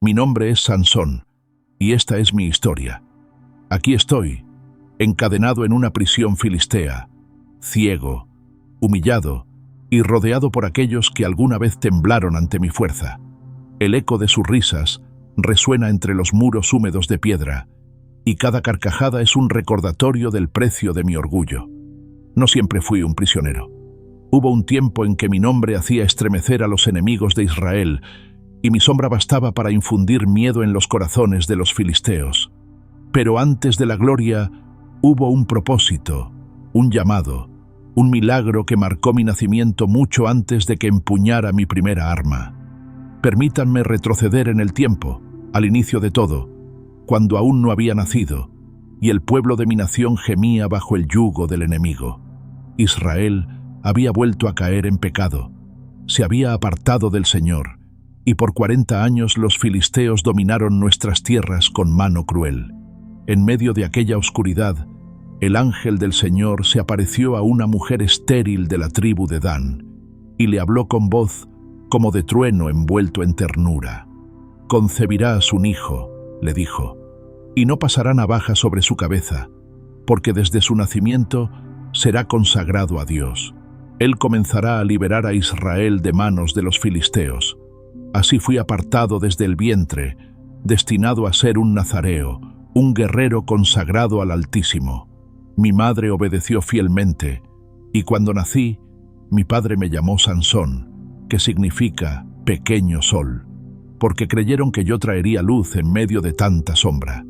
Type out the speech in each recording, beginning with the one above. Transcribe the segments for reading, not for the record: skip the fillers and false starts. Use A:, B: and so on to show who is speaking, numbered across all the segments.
A: Mi nombre es Sansón, y esta es mi historia. Aquí estoy, encadenado en una prisión filistea, ciego, humillado y rodeado por aquellos que alguna vez temblaron ante mi fuerza. El eco de sus risas resuena entre los muros húmedos de piedra, y cada carcajada es un recordatorio del precio de mi orgullo. No siempre fui un prisionero. Hubo un tiempo en que mi nombre hacía estremecer a los enemigos de Israel, y mi sombra bastaba para infundir miedo en los corazones de los filisteos. Pero antes de la gloria hubo un propósito, un llamado, un milagro que marcó mi nacimiento mucho antes de que empuñara mi primera arma. Permítanme retroceder en el tiempo, al inicio de todo, cuando aún no había nacido, y el pueblo de mi nación gemía bajo el yugo del enemigo. Israel había vuelto a caer en pecado, se había apartado del Señor, y por 40 años los filisteos dominaron nuestras tierras con mano cruel. En medio de aquella oscuridad, el ángel del Señor se apareció a una mujer estéril de la tribu de Dan, y le habló con voz como de trueno envuelto en ternura. «Concebirás un hijo», le dijo, «y no pasará navaja sobre su cabeza, porque desde su nacimiento será consagrado a Dios. Él comenzará a liberar a Israel de manos de los filisteos. Así fui apartado desde el vientre, destinado a ser un nazareo, un guerrero consagrado al Altísimo. Mi madre obedeció fielmente, y cuando nací, mi padre me llamó Sansón, que significa pequeño sol, porque creyeron que yo traería luz en medio de tanta sombra.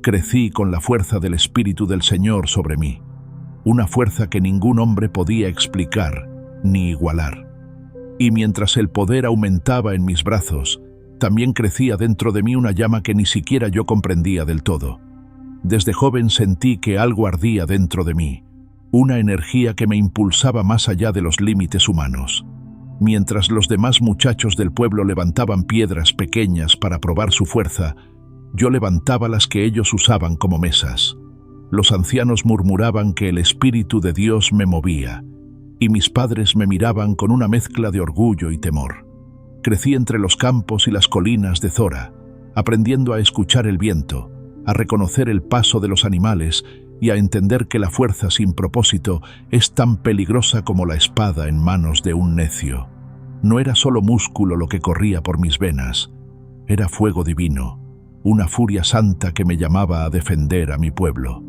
A: Crecí con la fuerza del Espíritu del Señor sobre mí, una fuerza que ningún hombre podía explicar ni igualar. Y mientras el poder aumentaba en mis brazos, también crecía dentro de mí una llama que ni siquiera yo comprendía del todo. Desde joven sentí que algo ardía dentro de mí, una energía que me impulsaba más allá de los límites humanos. Mientras los demás muchachos del pueblo levantaban piedras pequeñas para probar su fuerza, yo levantaba las que ellos usaban como mesas. Los ancianos murmuraban que el Espíritu de Dios me movía, y mis padres me miraban con una mezcla de orgullo y temor. Crecí entre los campos y las colinas de Zora, aprendiendo a escuchar el viento, a reconocer el paso de los animales y a entender que la fuerza sin propósito es tan peligrosa como la espada en manos de un necio. No era solo músculo lo que corría por mis venas, era fuego divino, una furia santa que me llamaba a defender a mi pueblo.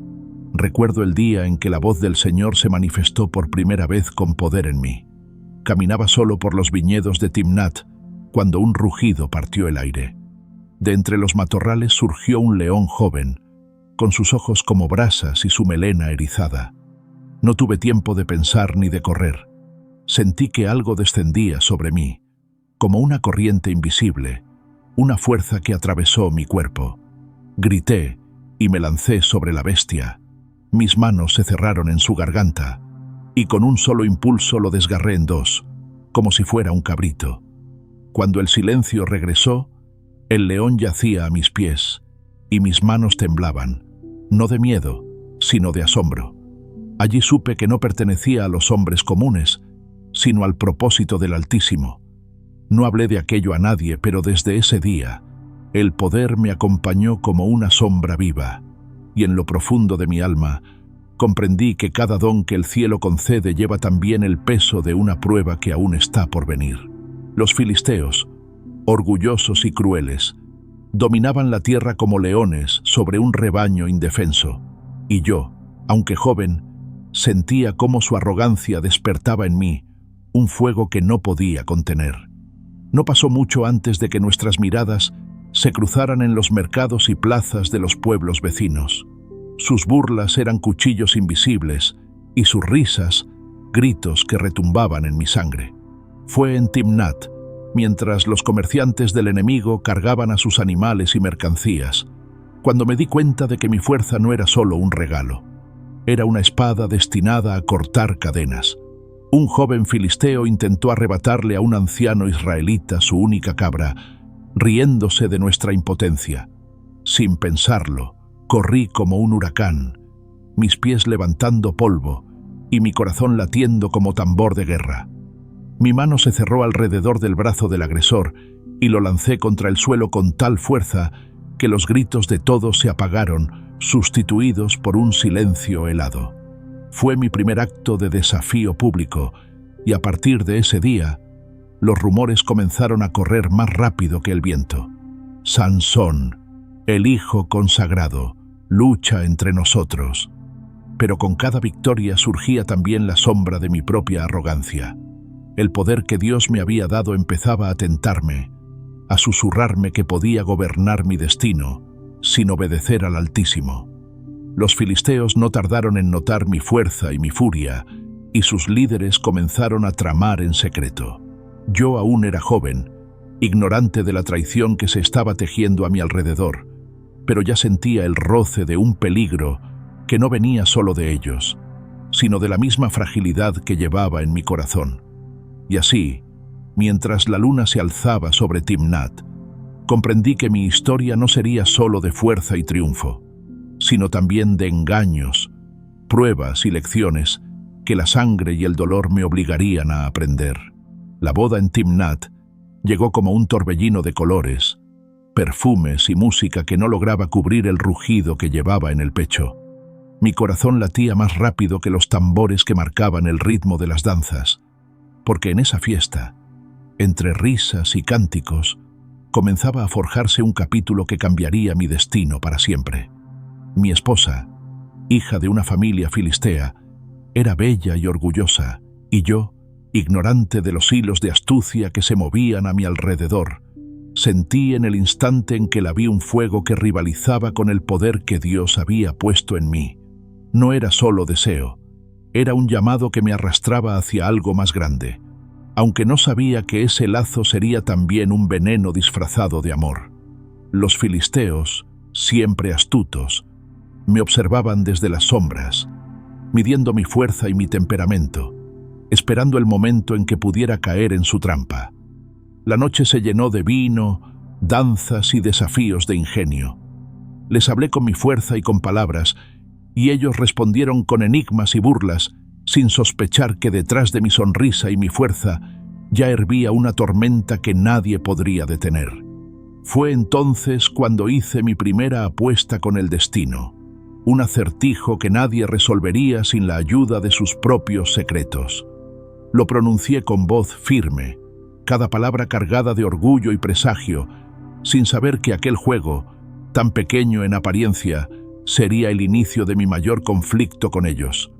A: Recuerdo el día en que la voz del Señor se manifestó por primera vez con poder en mí. Caminaba solo por los viñedos de Timnat, cuando un rugido partió el aire. De entre los matorrales surgió un león joven, con sus ojos como brasas y su melena erizada. No tuve tiempo de pensar ni de correr. Sentí que algo descendía sobre mí, como una corriente invisible, una fuerza que atravesó mi cuerpo. Grité y me lancé sobre la bestia. Mis manos se cerraron en su garganta, y con un solo impulso lo desgarré en dos, como si fuera un cabrito. Cuando el silencio regresó, el león yacía a mis pies, y mis manos temblaban, no de miedo, sino de asombro. Allí supe que no pertenecía a los hombres comunes, sino al propósito del Altísimo. No hablé de aquello a nadie, pero desde ese día, el poder me acompañó como una sombra viva, y en lo profundo de mi alma, comprendí que cada don que el cielo concede lleva también el peso de una prueba que aún está por venir. Los filisteos, orgullosos y crueles, dominaban la tierra como leones sobre un rebaño indefenso, y yo, aunque joven, sentía cómo su arrogancia despertaba en mí un fuego que no podía contener. No pasó mucho antes de que nuestras miradas se cruzaran en los mercados y plazas de los pueblos vecinos. Sus burlas eran cuchillos invisibles y sus risas, gritos que retumbaban en mi sangre. Fue en Timnat, mientras los comerciantes del enemigo cargaban a sus animales y mercancías, cuando me di cuenta de que mi fuerza no era solo un regalo. Era una espada destinada a cortar cadenas. Un joven filisteo intentó arrebatarle a un anciano israelita su única cabra, riéndose de nuestra impotencia. Sin pensarlo, corrí como un huracán, mis pies levantando polvo y mi corazón latiendo como tambor de guerra. Mi mano se cerró alrededor del brazo del agresor y lo lancé contra el suelo con tal fuerza que los gritos de todos se apagaron, sustituidos por un silencio helado. Fue mi primer acto de desafío público, y a partir de ese día, los rumores comenzaron a correr más rápido que el viento. Sansón, el hijo consagrado, lucha entre nosotros. Pero con cada victoria surgía también la sombra de mi propia arrogancia. El poder que Dios me había dado empezaba a tentarme, a susurrarme que podía gobernar mi destino sin obedecer al Altísimo. Los filisteos no tardaron en notar mi fuerza y mi furia, y sus líderes comenzaron a tramar en secreto. Yo aún era joven, ignorante de la traición que se estaba tejiendo a mi alrededor, pero ya sentía el roce de un peligro que no venía solo de ellos, sino de la misma fragilidad que llevaba en mi corazón. Y así, mientras la luna se alzaba sobre Timnat, comprendí que mi historia no sería solo de fuerza y triunfo, sino también de engaños, pruebas y lecciones que la sangre y el dolor me obligarían a aprender. La boda en Timnat llegó como un torbellino de colores, perfumes y música que no lograba cubrir el rugido que llevaba en el pecho. Mi corazón latía más rápido que los tambores que marcaban el ritmo de las danzas, porque en esa fiesta, entre risas y cánticos, comenzaba a forjarse un capítulo que cambiaría mi destino para siempre. Mi esposa, hija de una familia filistea, era bella y orgullosa, y yo, ignorante de los hilos de astucia que se movían a mi alrededor, sentí en el instante en que la vi un fuego que rivalizaba con el poder que Dios había puesto en mí. No era solo deseo, era un llamado que me arrastraba hacia algo más grande, aunque no sabía que ese lazo sería también un veneno disfrazado de amor. Los filisteos, siempre astutos, me observaban desde las sombras, midiendo mi fuerza y mi temperamento, esperando el momento en que pudiera caer en su trampa. La noche se llenó de vino, danzas y desafíos de ingenio. Les hablé con mi fuerza y con palabras, y ellos respondieron con enigmas y burlas, sin sospechar que detrás de mi sonrisa y mi fuerza ya hervía una tormenta que nadie podría detener. Fue entonces cuando hice mi primera apuesta con el destino, un acertijo que nadie resolvería sin la ayuda de sus propios secretos. Lo pronuncié con voz firme, cada palabra cargada de orgullo y presagio, sin saber que aquel juego, tan pequeño en apariencia, sería el inicio de mi mayor conflicto con ellos.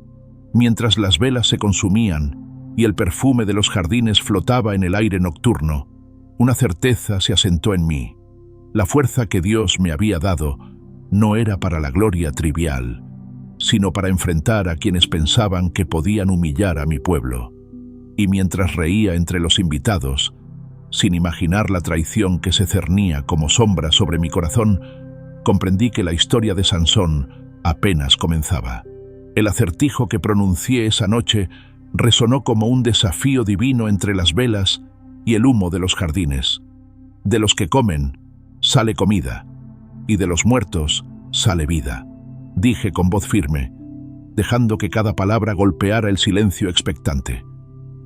A: Mientras las velas se consumían y el perfume de los jardines flotaba en el aire nocturno, una certeza se asentó en mí. La fuerza que Dios me había dado no era para la gloria trivial, sino para enfrentar a quienes pensaban que podían humillar a mi pueblo. Y mientras reía entre los invitados, sin imaginar la traición que se cernía como sombra sobre mi corazón, comprendí que la historia de Sansón apenas comenzaba. El acertijo que pronuncié esa noche resonó como un desafío divino entre las velas y el humo de los jardines. De los que comen, sale comida, y de los muertos, sale vida, dije con voz firme, dejando que cada palabra golpeara el silencio expectante.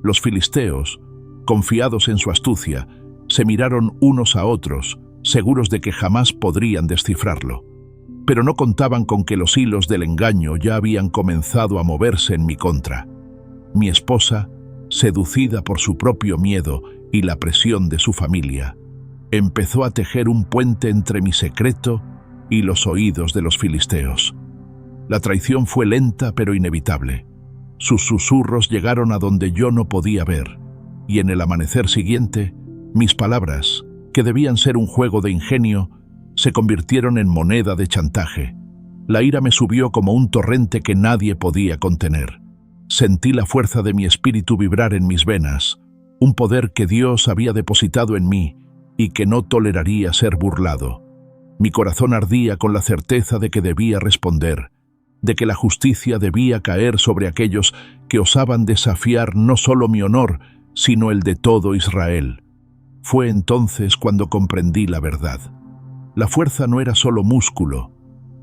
A: Los filisteos, confiados en su astucia, se miraron unos a otros, seguros de que jamás podrían descifrarlo. Pero no contaban con que los hilos del engaño ya habían comenzado a moverse en mi contra. Mi esposa, seducida por su propio miedo y la presión de su familia, empezó a tejer un puente entre mi secreto y los oídos de los filisteos. La traición fue lenta pero inevitable. Sus susurros llegaron a donde yo no podía ver, y en el amanecer siguiente, mis palabras, que debían ser un juego de ingenio, se convirtieron en moneda de chantaje. La ira me subió como un torrente que nadie podía contener. Sentí la fuerza de mi espíritu vibrar en mis venas, un poder que Dios había depositado en mí y que no toleraría ser burlado. Mi corazón ardía con la certeza de que debía responder, de que la justicia debía caer sobre aquellos que osaban desafiar no solo mi honor, sino el de todo Israel. Fue entonces cuando comprendí la verdad. La fuerza no era solo músculo,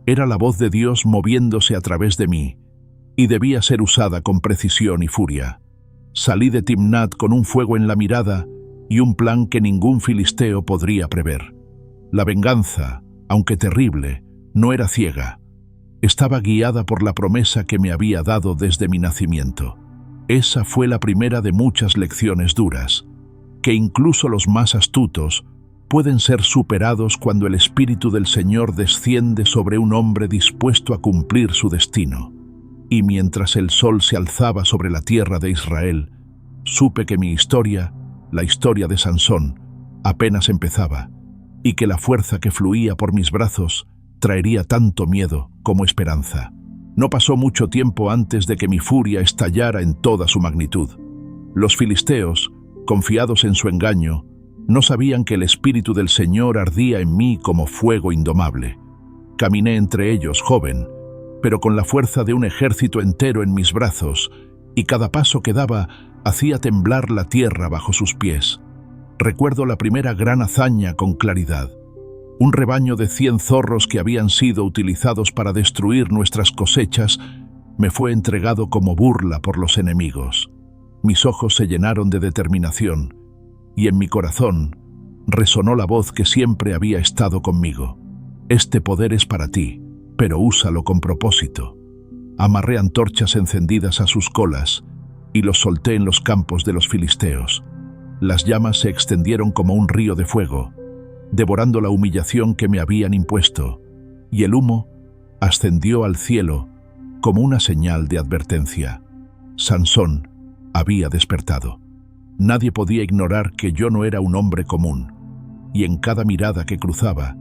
A: era la voz de Dios moviéndose a través de mí, y debía ser usada con precisión y furia. Salí de Timnat con un fuego en la mirada y un plan que ningún filisteo podría prever. La venganza, aunque terrible, no era ciega. Estaba guiada por la promesa que me había dado desde mi nacimiento. Esa fue la primera de muchas lecciones duras, que incluso los más astutos pueden ser superados cuando el Espíritu del Señor desciende sobre un hombre dispuesto a cumplir su destino. Y mientras el sol se alzaba sobre la tierra de Israel, supe que mi historia, la historia de Sansón, apenas empezaba, y que la fuerza que fluía por mis brazos traería tanto miedo como esperanza. No pasó mucho tiempo antes de que mi furia estallara en toda su magnitud. Los filisteos, confiados en su engaño, no sabían que el Espíritu del Señor ardía en mí como fuego indomable. Caminé entre ellos, joven, pero con la fuerza de un ejército entero en mis brazos, y cada paso que daba hacía temblar la tierra bajo sus pies. Recuerdo la primera gran hazaña con claridad. Un rebaño de 100 zorros que habían sido utilizados para destruir nuestras cosechas me fue entregado como burla por los enemigos. Mis ojos se llenaron de determinación, y en mi corazón resonó la voz que siempre había estado conmigo. Este poder es para ti, pero úsalo con propósito. Amarré antorchas encendidas a sus colas y los solté en los campos de los filisteos. Las llamas se extendieron como un río de fuego, devorando la humillación que me habían impuesto, y el humo ascendió al cielo como una señal de advertencia. Sansón había despertado. Nadie podía ignorar que yo no era un hombre común, y en cada mirada que cruzaba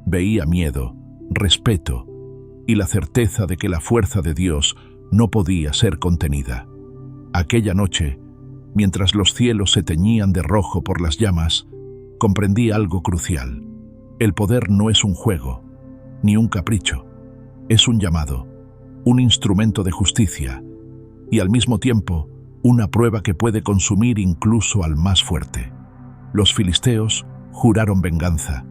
A: veía miedo, respeto y la certeza de que la fuerza de Dios no podía ser contenida. Aquella noche, mientras los cielos se teñían de rojo por las llamas, comprendí algo crucial. El poder no es un juego, ni un capricho. Es un llamado, un instrumento de justicia, y al mismo tiempo, una prueba que puede consumir incluso al más fuerte. Los filisteos juraron venganza,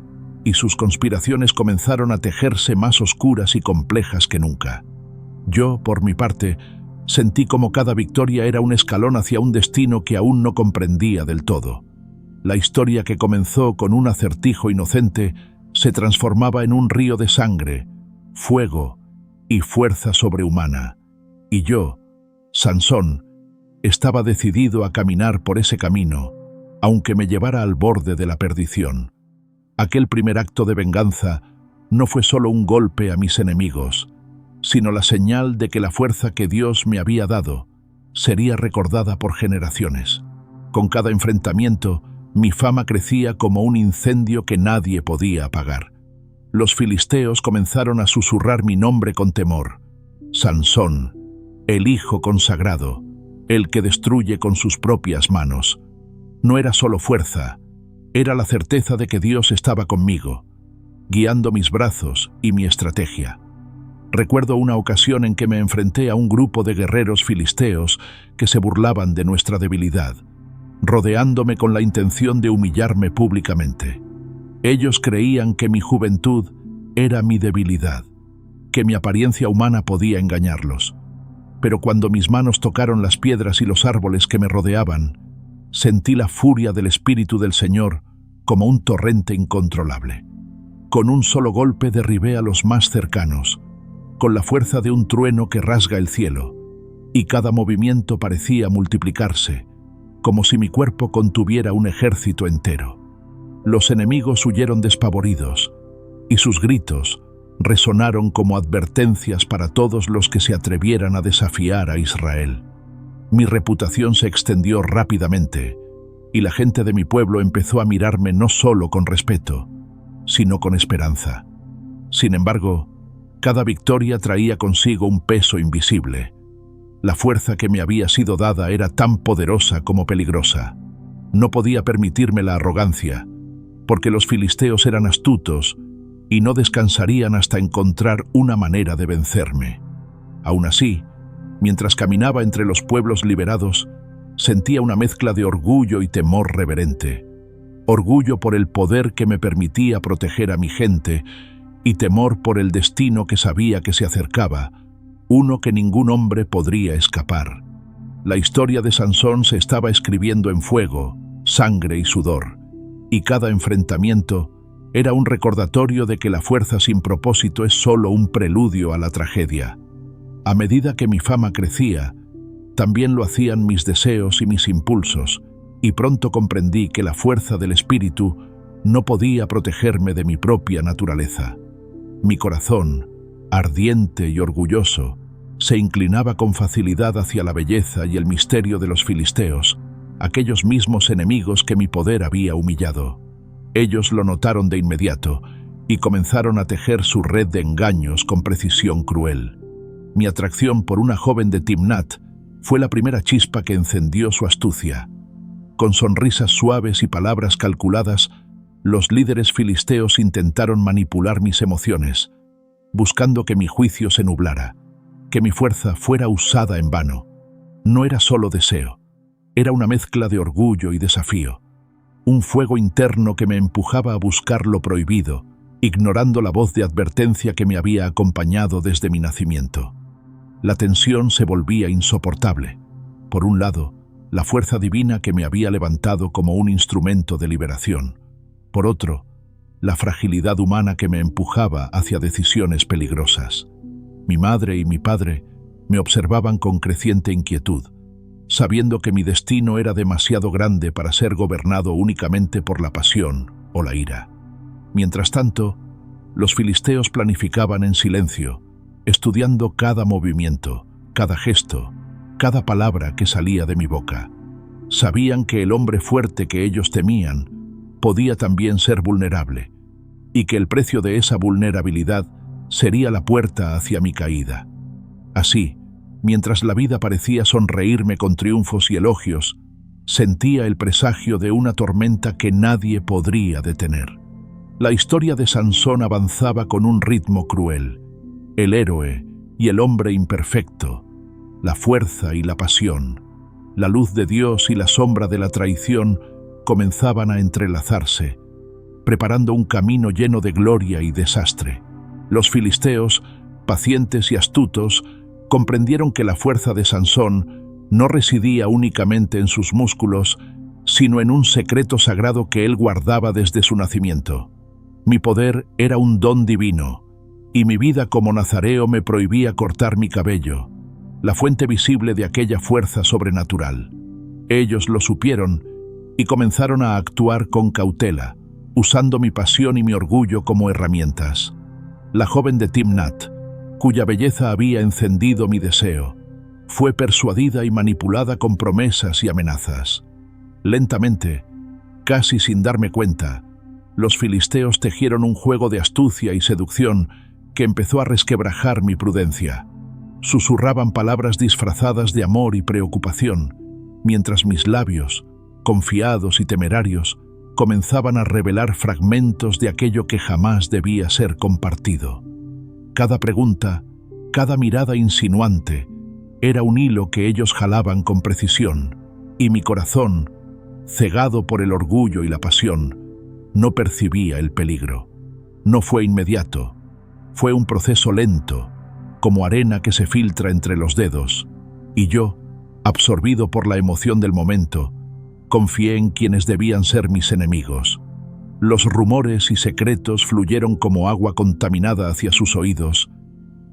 A: y sus conspiraciones comenzaron a tejerse más oscuras y complejas que nunca. Yo, por mi parte, sentí como cada victoria era un escalón hacia un destino que aún no comprendía del todo. La historia que comenzó con un acertijo inocente se transformaba en un río de sangre, fuego y fuerza sobrehumana. Y yo, Sansón, estaba decidido a caminar por ese camino, aunque me llevara al borde de la perdición. Aquel primer acto de venganza no fue solo un golpe a mis enemigos, sino la señal de que la fuerza que Dios me había dado sería recordada por generaciones. Con cada enfrentamiento, mi fama crecía como un incendio que nadie podía apagar. Los filisteos comenzaron a susurrar mi nombre con temor. Sansón, el hijo consagrado, el que destruye con sus propias manos. No era solo fuerza, era la certeza de que Dios estaba conmigo, guiando mis brazos y mi estrategia. Recuerdo una ocasión en que me enfrenté a un grupo de guerreros filisteos que se burlaban de nuestra debilidad, rodeándome con la intención de humillarme públicamente. Ellos creían que mi juventud era mi debilidad, que mi apariencia humana podía engañarlos. Pero cuando mis manos tocaron las piedras y los árboles que me rodeaban, sentí la furia del Espíritu del Señor como un torrente incontrolable. Con un solo golpe derribé a los más cercanos, con la fuerza de un trueno que rasga el cielo, y cada movimiento parecía multiplicarse, como si mi cuerpo contuviera un ejército entero. Los enemigos huyeron despavoridos, y sus gritos resonaron como advertencias para todos los que se atrevieran a desafiar a Israel. Mi reputación se extendió rápidamente, y la gente de mi pueblo empezó a mirarme no solo con respeto, sino con esperanza. Sin embargo, cada victoria traía consigo un peso invisible. La fuerza que me había sido dada era tan poderosa como peligrosa. No podía permitirme la arrogancia, porque los filisteos eran astutos y no descansarían hasta encontrar una manera de vencerme. Aún así, mientras caminaba entre los pueblos liberados, sentía una mezcla de orgullo y temor reverente. Orgullo por el poder que me permitía proteger a mi gente y temor por el destino que sabía que se acercaba, uno que ningún hombre podría escapar. La historia de Sansón se estaba escribiendo en fuego, sangre y sudor, y cada enfrentamiento era un recordatorio de que la fuerza sin propósito es solo un preludio a la tragedia. A medida que mi fama crecía, también lo hacían mis deseos y mis impulsos, y pronto comprendí que la fuerza del espíritu no podía protegerme de mi propia naturaleza. Mi corazón, ardiente y orgulloso, se inclinaba con facilidad hacia la belleza y el misterio de los filisteos, aquellos mismos enemigos que mi poder había humillado. Ellos lo notaron de inmediato y comenzaron a tejer su red de engaños con precisión cruel. Mi atracción por una joven de Timnat fue la primera chispa que encendió su astucia. Con sonrisas suaves y palabras calculadas, los líderes filisteos intentaron manipular mis emociones, buscando que mi juicio se nublara, que mi fuerza fuera usada en vano. No era solo deseo, era una mezcla de orgullo y desafío, un fuego interno que me empujaba a buscar lo prohibido, ignorando la voz de advertencia que me había acompañado desde mi nacimiento. La tensión se volvía insoportable. Por un lado, la fuerza divina que me había levantado como un instrumento de liberación. Por otro, la fragilidad humana que me empujaba hacia decisiones peligrosas. Mi madre y mi padre me observaban con creciente inquietud, sabiendo que mi destino era demasiado grande para ser gobernado únicamente por la pasión o la ira. Mientras tanto, los filisteos planificaban en silencio, estudiando cada movimiento, cada gesto, cada palabra que salía de mi boca. Sabían que el hombre fuerte que ellos temían podía también ser vulnerable, y que el precio de esa vulnerabilidad sería la puerta hacia mi caída. Así, mientras la vida parecía sonreírme con triunfos y elogios, sentía el presagio de una tormenta que nadie podría detener. La historia de Sansón avanzaba con un ritmo cruel. El héroe y el hombre imperfecto, la fuerza y la pasión, la luz de Dios y la sombra de la traición comenzaban a entrelazarse, preparando un camino lleno de gloria y desastre. Los filisteos, pacientes y astutos, comprendieron que la fuerza de Sansón no residía únicamente en sus músculos, sino en un secreto sagrado que él guardaba desde su nacimiento. Mi poder era un don divino, y mi vida como nazareo me prohibía cortar mi cabello, la fuente visible de aquella fuerza sobrenatural. Ellos lo supieron y comenzaron a actuar con cautela, usando mi pasión y mi orgullo como herramientas. La joven de Timnat, cuya belleza había encendido mi deseo, fue persuadida y manipulada con promesas y amenazas. Lentamente, casi sin darme cuenta, los filisteos tejieron un juego de astucia y seducción que empezó a resquebrajar mi prudencia. Susurraban palabras disfrazadas de amor y preocupación, mientras mis labios, confiados y temerarios, comenzaban a revelar fragmentos de aquello que jamás debía ser compartido. Cada pregunta, cada mirada insinuante, era un hilo que ellos jalaban con precisión, y mi corazón, cegado por el orgullo y la pasión, no percibía el peligro. No fue inmediato, fue un proceso lento, como arena que se filtra entre los dedos, y yo, absorbido por la emoción del momento, confié en quienes debían ser mis enemigos. Los rumores y secretos fluyeron como agua contaminada hacia sus oídos,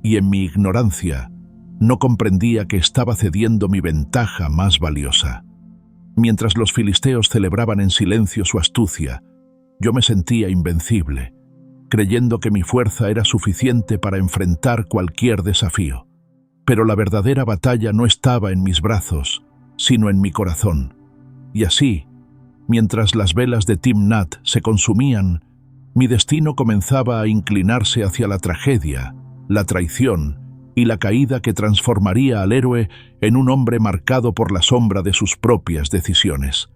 A: y en mi ignorancia no comprendía que estaba cediendo mi ventaja más valiosa. Mientras los filisteos celebraban en silencio su astucia, yo me sentía invencible, creyendo que mi fuerza era suficiente para enfrentar cualquier desafío. Pero la verdadera batalla no estaba en mis brazos, sino en mi corazón. Y así, mientras las velas de Timnat se consumían, mi destino comenzaba a inclinarse hacia la tragedia, la traición y la caída que transformaría al héroe en un hombre marcado por la sombra de sus propias decisiones.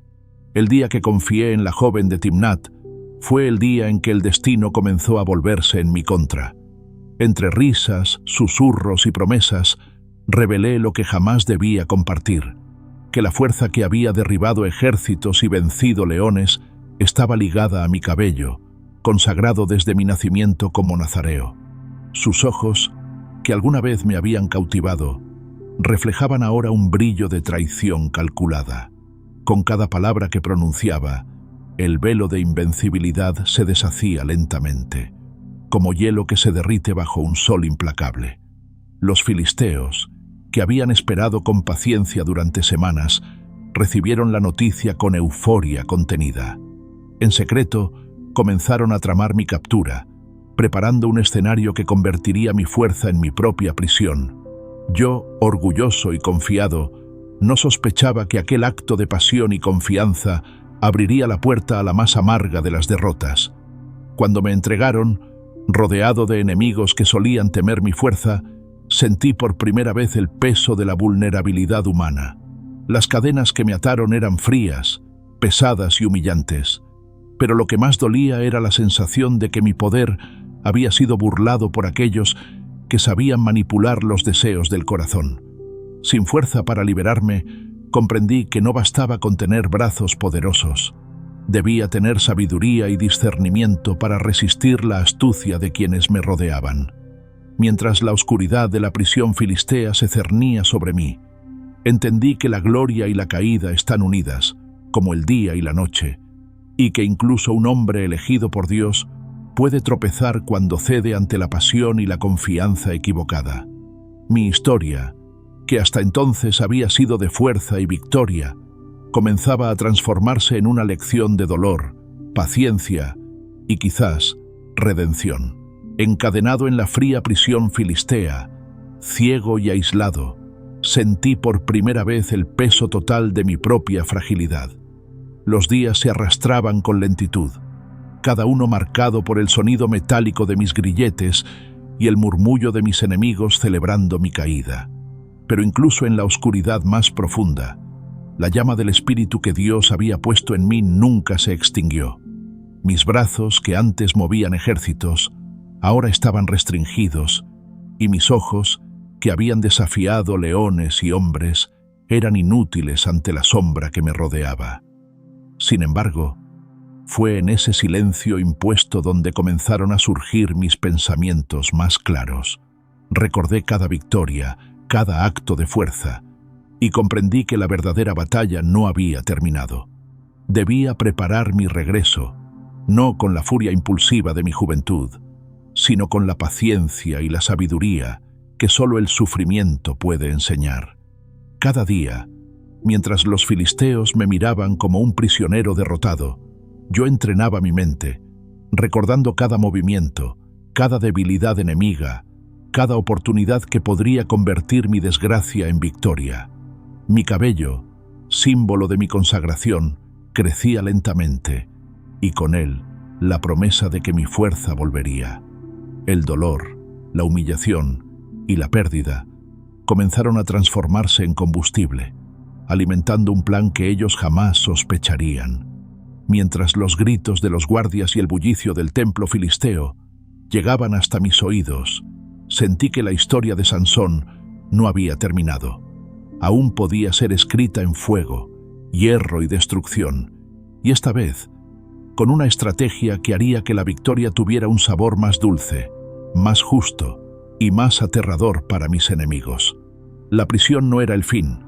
A: El día que confié en la joven de Timnat fue el día en que el destino comenzó a volverse en mi contra. Entre risas, susurros y promesas, revelé lo que jamás debía compartir: que la fuerza que había derribado ejércitos y vencido leones estaba ligada a mi cabello, consagrado desde mi nacimiento como nazareo. Sus ojos, que alguna vez me habían cautivado, reflejaban ahora un brillo de traición calculada. Con cada palabra que pronunciaba, el velo de invencibilidad se deshacía lentamente, como hielo que se derrite bajo un sol implacable. Los filisteos, que habían esperado con paciencia durante semanas, recibieron la noticia con euforia contenida. En secreto, comenzaron a tramar mi captura, preparando un escenario que convertiría mi fuerza en mi propia prisión. Yo, orgulloso y confiado, no sospechaba que aquel acto de pasión y confianza abriría la puerta a la más amarga de las derrotas. Cuando me entregaron, rodeado de enemigos que solían temer mi fuerza, sentí por primera vez el peso de la vulnerabilidad humana. Las cadenas que me ataron eran frías, pesadas y humillantes, pero lo que más dolía era la sensación de que mi poder había sido burlado por aquellos que sabían manipular los deseos del corazón. Sin fuerza para liberarme, comprendí que no bastaba con tener brazos poderosos. Debía tener sabiduría y discernimiento para resistir la astucia de quienes me rodeaban. Mientras la oscuridad de la prisión filistea se cernía sobre mí, entendí que la gloria y la caída están unidas, como el día y la noche, y que incluso un hombre elegido por Dios puede tropezar cuando cede ante la pasión y la confianza equivocada. Mi historia, que hasta entonces había sido de fuerza y victoria, comenzaba a transformarse en una lección de dolor, paciencia y quizás redención. Encadenado en la fría prisión filistea, ciego y aislado, sentí por primera vez el peso total de mi propia fragilidad. Los días se arrastraban con lentitud, cada uno marcado por el sonido metálico de mis grilletes y el murmullo de mis enemigos celebrando mi caída. Pero incluso en la oscuridad más profunda, la llama del espíritu que Dios había puesto en mí nunca se extinguió. Mis brazos, que antes movían ejércitos, ahora estaban restringidos, y mis ojos, que habían desafiado leones y hombres, eran inútiles ante la sombra que me rodeaba. Sin embargo, fue en ese silencio impuesto donde comenzaron a surgir mis pensamientos más claros. Recordé cada victoria, cada acto de fuerza, y comprendí que la verdadera batalla no había terminado. Debía preparar mi regreso, no con la furia impulsiva de mi juventud, sino con la paciencia y la sabiduría que solo el sufrimiento puede enseñar. Cada día, mientras los filisteos me miraban como un prisionero derrotado, yo entrenaba mi mente, recordando cada movimiento, cada debilidad enemiga, cada oportunidad que podría convertir mi desgracia en victoria. Mi cabello, símbolo de mi consagración, crecía lentamente, y con él la promesa de que mi fuerza volvería. El dolor, la humillación y la pérdida comenzaron a transformarse en combustible, alimentando un plan que ellos jamás sospecharían. Mientras los gritos de los guardias y el bullicio del templo filisteo llegaban hasta mis oídos, sentí que la historia de Sansón no había terminado. Aún podía ser escrita en fuego, hierro y destrucción, y esta vez, con una estrategia que haría que la victoria tuviera un sabor más dulce, más justo y más aterrador para mis enemigos. La prisión no era el fin,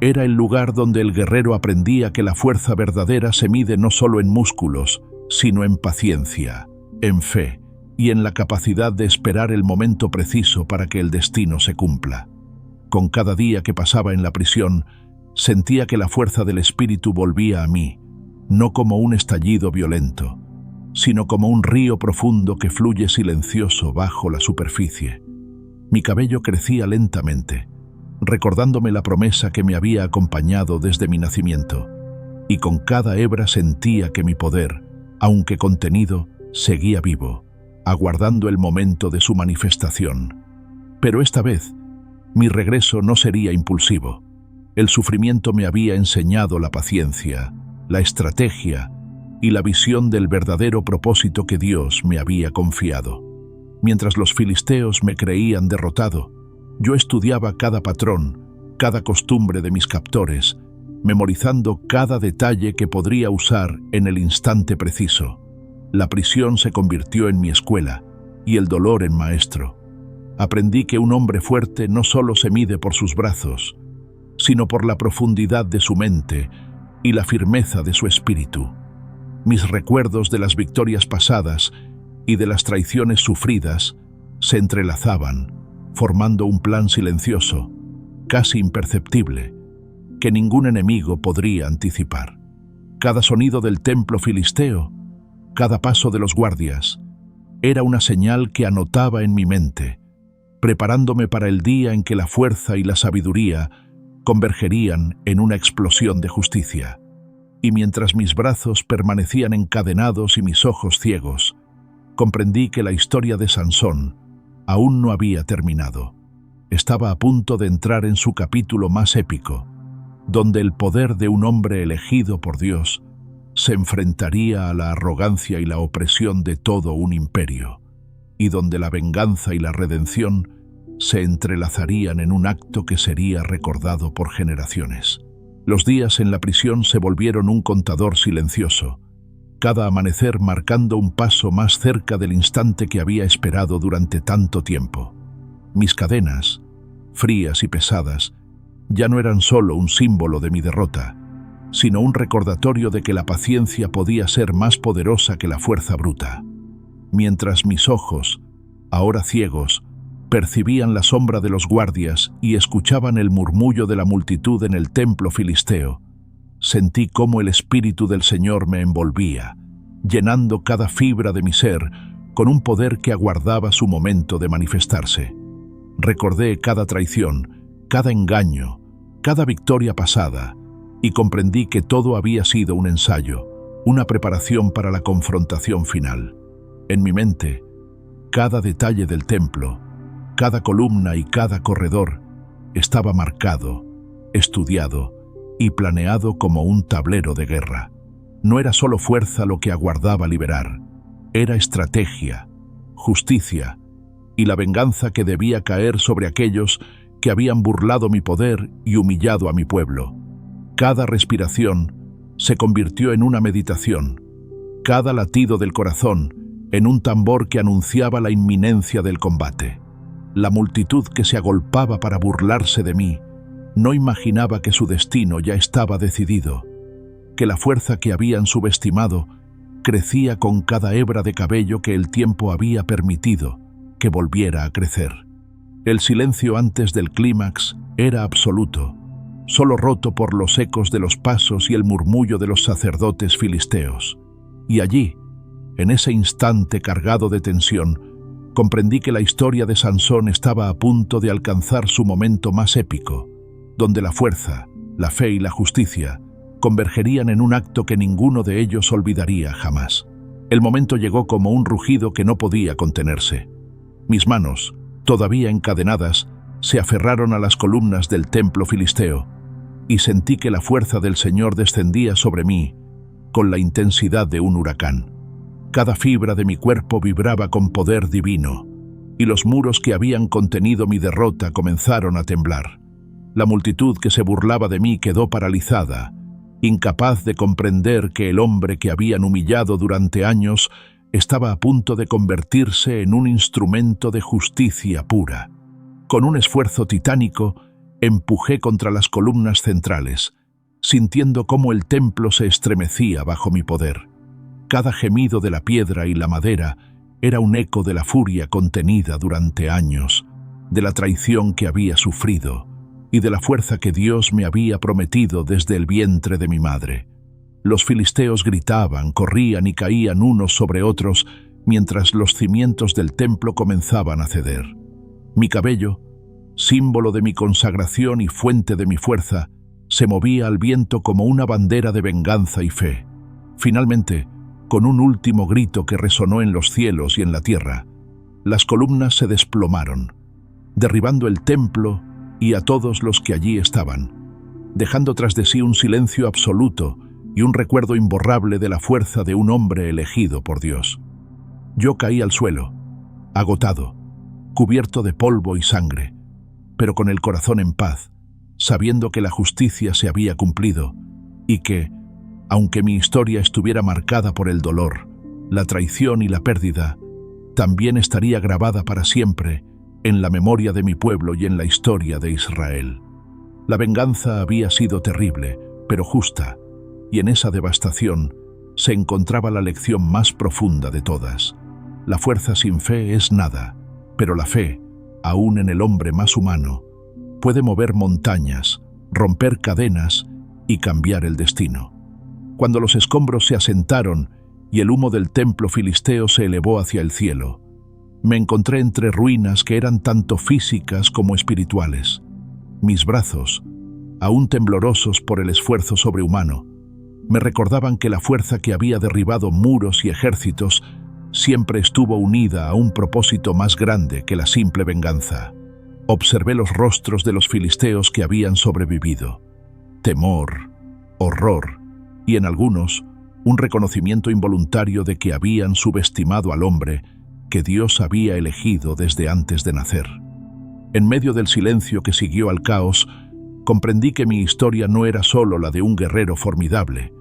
A: era el lugar donde el guerrero aprendía que la fuerza verdadera se mide no solo en músculos, sino en paciencia, en fe y en la capacidad de esperar el momento preciso para que el destino se cumpla. Con cada día que pasaba en la prisión, sentía que la fuerza del espíritu volvía a mí, no como un estallido violento, sino como un río profundo que fluye silencioso bajo la superficie. Mi cabello crecía lentamente, recordándome la promesa que me había acompañado desde mi nacimiento, y con cada hebra sentía que mi poder, aunque contenido, seguía vivo, aguardando el momento de su manifestación. Pero esta vez, mi regreso no sería impulsivo. El sufrimiento me había enseñado la paciencia, la estrategia y la visión del verdadero propósito que Dios me había confiado. Mientras los filisteos me creían derrotado, yo estudiaba cada patrón, cada costumbre de mis captores, memorizando cada detalle que podría usar en el instante preciso. La prisión se convirtió en mi escuela y el dolor en maestro. Aprendí que un hombre fuerte no solo se mide por sus brazos, sino por la profundidad de su mente y la firmeza de su espíritu. Mis recuerdos de las victorias pasadas y de las traiciones sufridas se entrelazaban, formando un plan silencioso, casi imperceptible, que ningún enemigo podría anticipar. Cada sonido del templo filisteo, cada paso de los guardias, era una señal que anotaba en mi mente, preparándome para el día en que la fuerza y la sabiduría convergerían en una explosión de justicia. Y mientras mis brazos permanecían encadenados y mis ojos ciegos, comprendí que la historia de Sansón aún no había terminado. Estaba a punto de entrar en su capítulo más épico, donde el poder de un hombre elegido por Dios se enfrentaría a la arrogancia y la opresión de todo un imperio, y donde la venganza y la redención se entrelazarían en un acto que sería recordado por generaciones. Los días en la prisión se volvieron un contador silencioso, cada amanecer marcando un paso más cerca del instante que había esperado durante tanto tiempo. Mis cadenas, frías y pesadas, ya no eran solo un símbolo de mi derrota, sino un recordatorio de que la paciencia podía ser más poderosa que la fuerza bruta. Mientras mis ojos, ahora ciegos, percibían la sombra de los guardias y escuchaban el murmullo de la multitud en el templo filisteo, sentí cómo el Espíritu del Señor me envolvía, llenando cada fibra de mi ser con un poder que aguardaba su momento de manifestarse. Recordé cada traición, cada engaño, cada victoria pasada, y comprendí que todo había sido un ensayo, una preparación para la confrontación final. En mi mente, cada detalle del templo, cada columna y cada corredor estaba marcado, estudiado y planeado como un tablero de guerra. No era solo fuerza lo que aguardaba liberar, era estrategia, justicia y la venganza que debía caer sobre aquellos que habían burlado mi poder y humillado a mi pueblo. Cada respiración se convirtió en una meditación, cada latido del corazón en un tambor que anunciaba la inminencia del combate. La multitud que se agolpaba para burlarse de mí no imaginaba que su destino ya estaba decidido, que la fuerza que habían subestimado crecía con cada hebra de cabello que el tiempo había permitido que volviera a crecer. El silencio antes del clímax era absoluto, solo roto por los ecos de los pasos y el murmullo de los sacerdotes filisteos. Y allí, en ese instante cargado de tensión, comprendí que la historia de Sansón estaba a punto de alcanzar su momento más épico, donde la fuerza, la fe y la justicia convergerían en un acto que ninguno de ellos olvidaría jamás. El momento llegó como un rugido que no podía contenerse. Mis manos, todavía encadenadas, se aferraron a las columnas del templo filisteo, y sentí que la fuerza del Señor descendía sobre mí con la intensidad de un huracán. Cada fibra de mi cuerpo vibraba con poder divino, y los muros que habían contenido mi derrota comenzaron a temblar. La multitud que se burlaba de mí quedó paralizada, incapaz de comprender que el hombre que habían humillado durante años estaba a punto de convertirse en un instrumento de justicia pura. Con un esfuerzo titánico, empujé contra las columnas centrales, sintiendo cómo el templo se estremecía bajo mi poder. Cada gemido de la piedra y la madera era un eco de la furia contenida durante años, de la traición que había sufrido y de la fuerza que Dios me había prometido desde el vientre de mi madre. Los filisteos gritaban, corrían y caían unos sobre otros mientras los cimientos del templo comenzaban a ceder. Mi cabello, símbolo de mi consagración y fuente de mi fuerza, se movía al viento como una bandera de venganza y fe. Finalmente, con un último grito que resonó en los cielos y en la tierra, las columnas se desplomaron, derribando el templo y a todos los que allí estaban, dejando tras de sí un silencio absoluto y un recuerdo imborrable de la fuerza de un hombre elegido por Dios. Yo caí al suelo, agotado, cubierto de polvo y sangre, pero con el corazón en paz, sabiendo que la justicia se había cumplido y que, aunque mi historia estuviera marcada por el dolor, la traición y la pérdida, también estaría grabada para siempre en la memoria de mi pueblo y en la historia de Israel. La venganza había sido terrible, pero justa, y en esa devastación se encontraba la lección más profunda de todas. La fuerza sin fe es nada, pero la fe, aún en el hombre más humano, puede mover montañas, romper cadenas y cambiar el destino. Cuando los escombros se asentaron y el humo del templo filisteo se elevó hacia el cielo, me encontré entre ruinas que eran tanto físicas como espirituales. Mis brazos, aún temblorosos por el esfuerzo sobrehumano, me recordaban que la fuerza que había derribado muros y ejércitos siempre estuvo unida a un propósito más grande que la simple venganza. Observé los rostros de los filisteos que habían sobrevivido. Temor, horror y en algunos un reconocimiento involuntario de que habían subestimado al hombre que Dios había elegido desde antes de nacer. En medio del silencio que siguió al caos, comprendí que mi historia no era solo la de un guerrero formidable,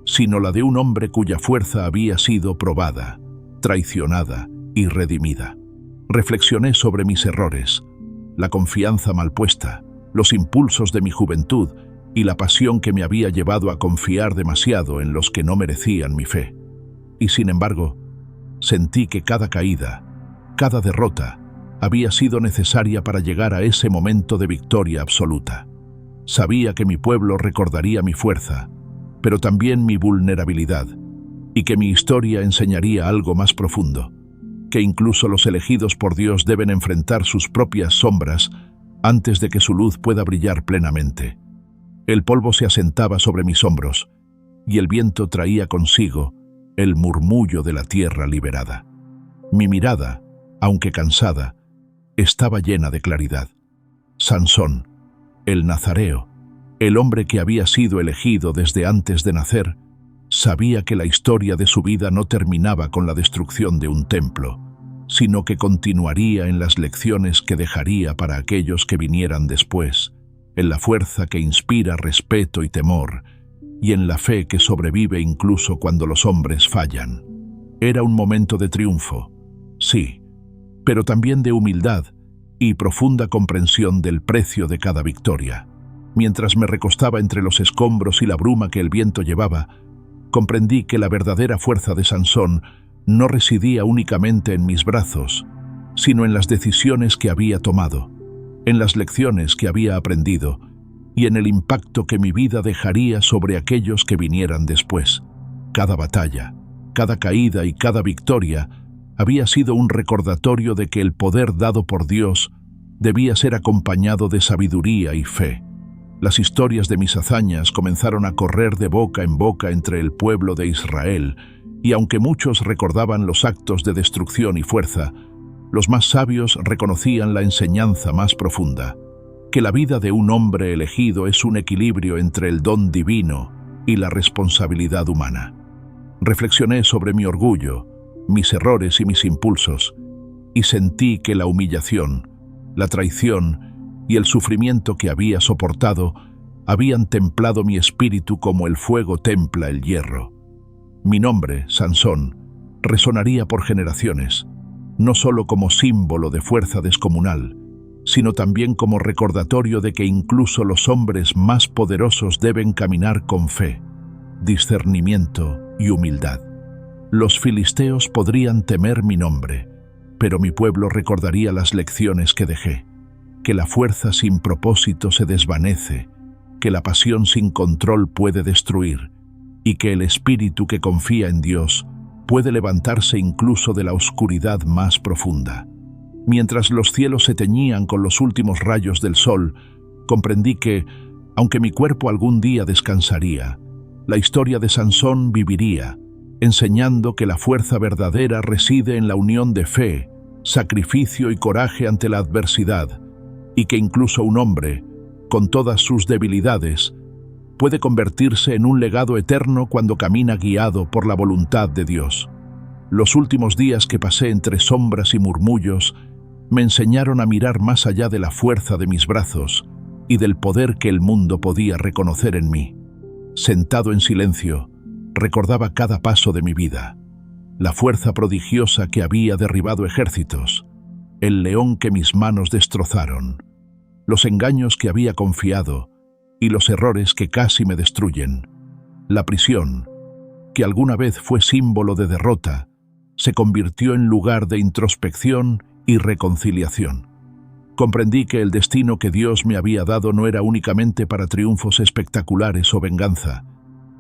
A: sino la de un hombre cuya fuerza había sido probada, traicionada y redimida. Reflexioné sobre mis errores, la confianza mal puesta, los impulsos de mi juventud y la pasión que me había llevado a confiar demasiado en los que no merecían mi fe. Y sin embargo, sentí que cada caída, cada derrota, había sido necesaria para llegar a ese momento de victoria absoluta. Sabía que mi pueblo recordaría mi fuerza, pero también mi vulnerabilidad, y que mi historia enseñaría algo más profundo, que incluso los elegidos por Dios deben enfrentar sus propias sombras antes de que su luz pueda brillar plenamente. El polvo se asentaba sobre mis hombros, y el viento traía consigo el murmullo de la tierra liberada. Mi mirada, aunque cansada, estaba llena de claridad. Sansón, el nazareo, el hombre que había sido elegido desde antes de nacer, sabía que la historia de su vida no terminaba con la destrucción de un templo, sino que continuaría en las lecciones que dejaría para aquellos que vinieran después, en la fuerza que inspira respeto y temor, y en la fe que sobrevive incluso cuando los hombres fallan. Era un momento de triunfo, sí, pero también de humildad y profunda comprensión del precio de cada victoria. Mientras me recostaba entre los escombros y la bruma que el viento llevaba, comprendí que la verdadera fuerza de Sansón no residía únicamente en mis brazos, sino en las decisiones que había tomado, en las lecciones que había aprendido y en el impacto que mi vida dejaría sobre aquellos que vinieran después. Cada batalla, cada caída y cada victoria había sido un recordatorio de que el poder dado por Dios debía ser acompañado de sabiduría y fe. Las historias de mis hazañas comenzaron a correr de boca en boca entre el pueblo de Israel, y aunque muchos recordaban los actos de destrucción y fuerza, los más sabios reconocían la enseñanza más profunda, que la vida de un hombre elegido es un equilibrio entre el don divino y la responsabilidad humana. Reflexioné sobre mi orgullo, mis errores y mis impulsos, y sentí que la humillación, la traición y el sufrimiento que había soportado habían templado mi espíritu como el fuego templa el hierro. Mi nombre, Sansón, resonaría por generaciones, no solo como símbolo de fuerza descomunal, sino también como recordatorio de que incluso los hombres más poderosos deben caminar con fe, discernimiento y humildad. Los filisteos podrían temer mi nombre, pero mi pueblo recordaría las lecciones que dejé, que la fuerza sin propósito se desvanece, que la pasión sin control puede destruir, y que el espíritu que confía en Dios puede levantarse incluso de la oscuridad más profunda. Mientras los cielos se teñían con los últimos rayos del sol, comprendí que, aunque mi cuerpo algún día descansaría, la historia de Sansón viviría, enseñando que la fuerza verdadera reside en la unión de fe, sacrificio y coraje ante la adversidad, y que incluso un hombre, con todas sus debilidades, puede convertirse en un legado eterno cuando camina guiado por la voluntad de Dios. Los últimos días que pasé entre sombras y murmullos me enseñaron a mirar más allá de la fuerza de mis brazos y del poder que el mundo podía reconocer en mí. Sentado en silencio, recordaba cada paso de mi vida, la fuerza prodigiosa que había derribado ejércitos, el león que mis manos destrozaron, los engaños que había confiado y los errores que casi me destruyen. La prisión, que alguna vez fue símbolo de derrota, se convirtió en lugar de introspección y reconciliación. Comprendí que el destino que Dios me había dado no era únicamente para triunfos espectaculares o venganza,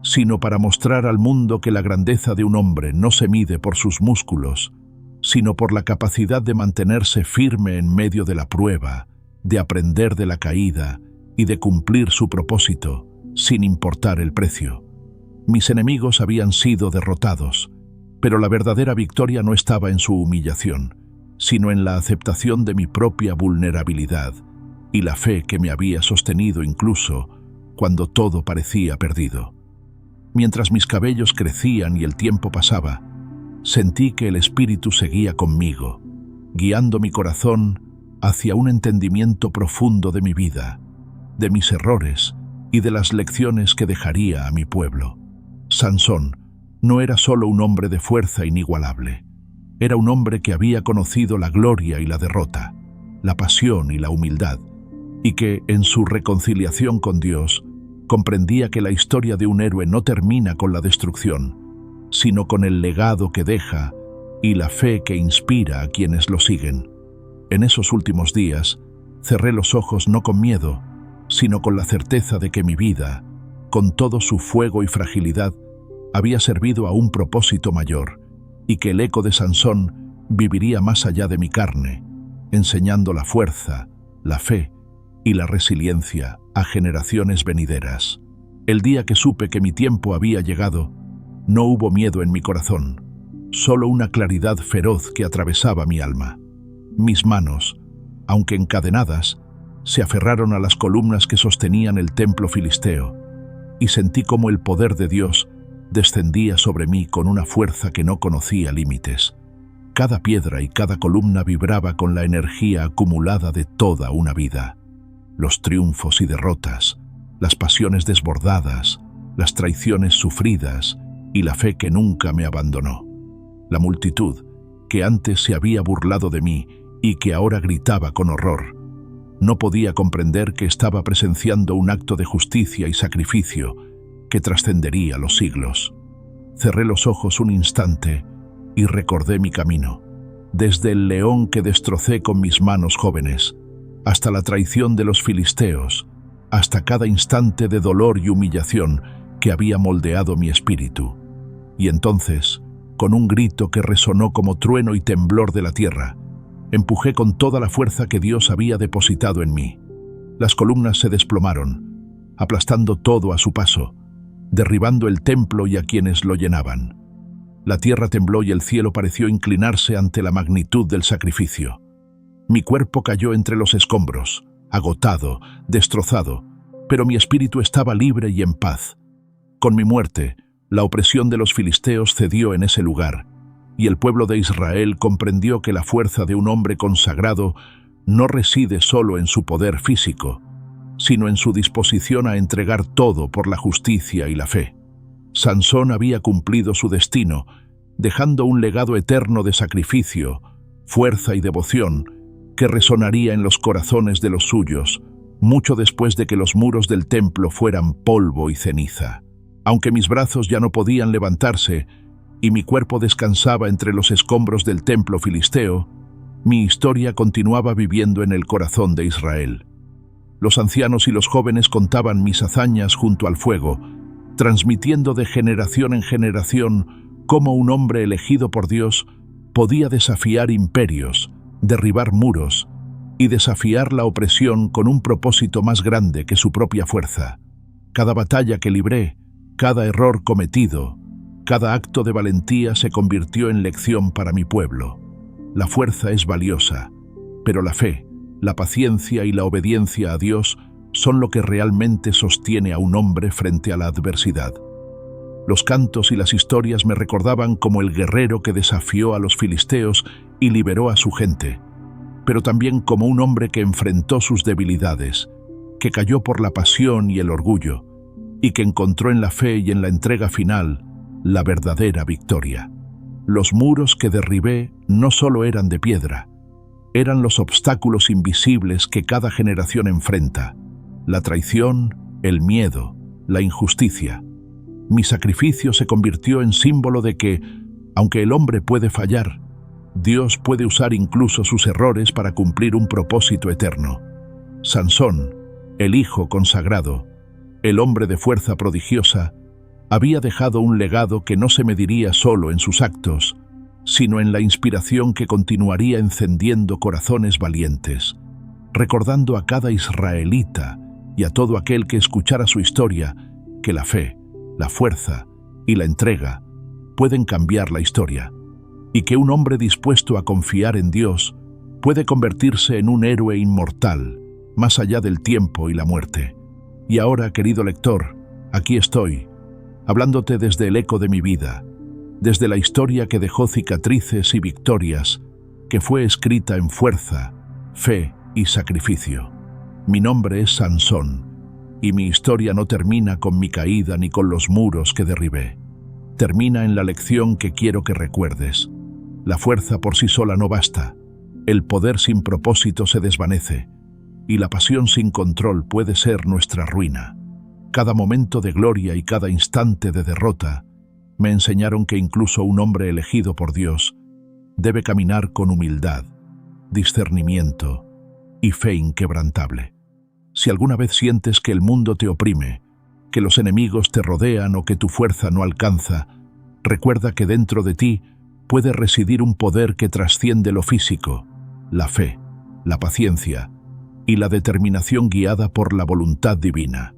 A: sino para mostrar al mundo que la grandeza de un hombre no se mide por sus músculos, sino por la capacidad de mantenerse firme en medio de la prueba, de aprender de la caída y de cumplir su propósito, sin importar el precio. Mis enemigos habían sido derrotados, pero la verdadera victoria no estaba en su humillación, sino en la aceptación de mi propia vulnerabilidad y la fe que me había sostenido incluso cuando todo parecía perdido. Mientras mis cabellos crecían y el tiempo pasaba, sentí que el Espíritu seguía conmigo, guiando mi corazón hacia un entendimiento profundo de mi vida, de mis errores y de las lecciones que dejaría a mi pueblo. Sansón no era solo un hombre de fuerza inigualable. Era un hombre que había conocido la gloria y la derrota, la pasión y la humildad, y que, en su reconciliación con Dios, comprendía que la historia de un héroe no termina con la destrucción, sino con el legado que deja y la fe que inspira a quienes lo siguen. En esos últimos días, cerré los ojos no con miedo, sino con la certeza de que mi vida, con todo su fuego y fragilidad, había servido a un propósito mayor, y que el eco de Sansón viviría más allá de mi carne, enseñando la fuerza, la fe y la resiliencia a generaciones venideras. El día que supe que mi tiempo había llegado, no hubo miedo en mi corazón, solo una claridad feroz que atravesaba mi alma. Mis manos, aunque encadenadas, se aferraron a las columnas que sostenían el templo filisteo, y sentí como el poder de Dios descendía sobre mí con una fuerza que no conocía límites. Cada piedra y cada columna vibraba con la energía acumulada de toda una vida. Los triunfos y derrotas, las pasiones desbordadas, las traiciones sufridas y la fe que nunca me abandonó. La multitud, que antes se había burlado de mí y que ahora gritaba con horror, no podía comprender que estaba presenciando un acto de justicia y sacrificio que trascendería los siglos. Cerré los ojos un instante y recordé mi camino, desde el león que destrocé con mis manos jóvenes, hasta la traición de los filisteos, hasta cada instante de dolor y humillación que había moldeado mi espíritu. Y entonces, con un grito que resonó como trueno y temblor de la tierra, empujé con toda la fuerza que Dios había depositado en mí. Las columnas se desplomaron, aplastando todo a su paso, derribando el templo y a quienes lo llenaban. La tierra tembló y el cielo pareció inclinarse ante la magnitud del sacrificio. Mi cuerpo cayó entre los escombros, agotado, destrozado, pero mi espíritu estaba libre y en paz. Con mi muerte, la opresión de los filisteos cedió en ese lugar, y el pueblo de Israel comprendió que la fuerza de un hombre consagrado no reside solo en su poder físico, sino en su disposición a entregar todo por la justicia y la fe. Sansón había cumplido su destino, dejando un legado eterno de sacrificio, fuerza y devoción que resonaría en los corazones de los suyos, mucho después de que los muros del templo fueran polvo y ceniza. Aunque mis brazos ya no podían levantarse y mi cuerpo descansaba entre los escombros del templo filisteo, mi historia continuaba viviendo en el corazón de Israel. Los ancianos y los jóvenes contaban mis hazañas junto al fuego, transmitiendo de generación en generación cómo un hombre elegido por Dios podía desafiar imperios, derribar muros y desafiar la opresión con un propósito más grande que su propia fuerza. Cada batalla que libré, cada error cometido, cada acto de valentía se convirtió en lección para mi pueblo. La fuerza es valiosa, pero la fe, la paciencia y la obediencia a Dios son lo que realmente sostiene a un hombre frente a la adversidad. Los cantos y las historias me recordaban como el guerrero que desafió a los filisteos y liberó a su gente, pero también como un hombre que enfrentó sus debilidades, que cayó por la pasión y el orgullo, y que encontró en la fe y en la entrega final la verdadera victoria. Los muros que derribé no solo eran de piedra, eran los obstáculos invisibles que cada generación enfrenta: la traición, el miedo, la injusticia. Mi sacrificio se convirtió en símbolo de que, aunque el hombre puede fallar, Dios puede usar incluso sus errores para cumplir un propósito eterno. Sansón, el hijo consagrado, el hombre de fuerza prodigiosa, había dejado un legado que no se mediría solo en sus actos, sino en la inspiración que continuaría encendiendo corazones valientes, recordando a cada israelita y a todo aquel que escuchara su historia que la fe, la fuerza y la entrega pueden cambiar la historia, y que un hombre dispuesto a confiar en Dios puede convertirse en un héroe inmortal, más allá del tiempo y la muerte. Y ahora, querido lector, aquí estoy, hablándote desde el eco de mi vida, desde la historia que dejó cicatrices y victorias, que fue escrita en fuerza, fe y sacrificio. Mi nombre es Sansón, y mi historia no termina con mi caída ni con los muros que derribé. Termina en la lección que quiero que recuerdes. La fuerza por sí sola no basta, el poder sin propósito se desvanece, y la pasión sin control puede ser nuestra ruina. Cada momento de gloria y cada instante de derrota me enseñaron que incluso un hombre elegido por Dios debe caminar con humildad, discernimiento y fe inquebrantable. Si alguna vez sientes que el mundo te oprime, que los enemigos te rodean o que tu fuerza no alcanza, recuerda que dentro de ti puede residir un poder que trasciende lo físico, la fe, la paciencia y la determinación guiada por la voluntad divina.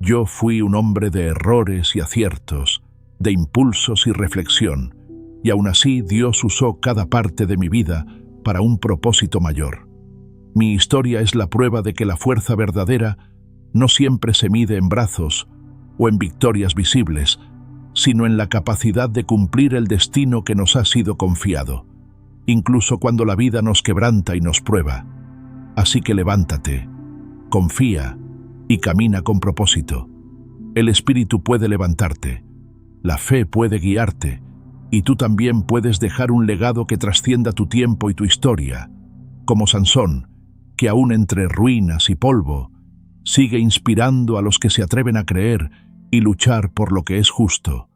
A: Yo fui un hombre de errores y aciertos, de impulsos y reflexión, y aún así Dios usó cada parte de mi vida para un propósito mayor. Mi historia es la prueba de que la fuerza verdadera no siempre se mide en brazos o en victorias visibles, sino en la capacidad de cumplir el destino que nos ha sido confiado, incluso cuando la vida nos quebranta y nos prueba. Así que levántate, confía y camina con propósito. El Espíritu puede levantarte, la fe puede guiarte, y tú también puedes dejar un legado que trascienda tu tiempo y tu historia, como Sansón, que aún entre ruinas y polvo, sigue inspirando a los que se atreven a creer y luchar por lo que es justo.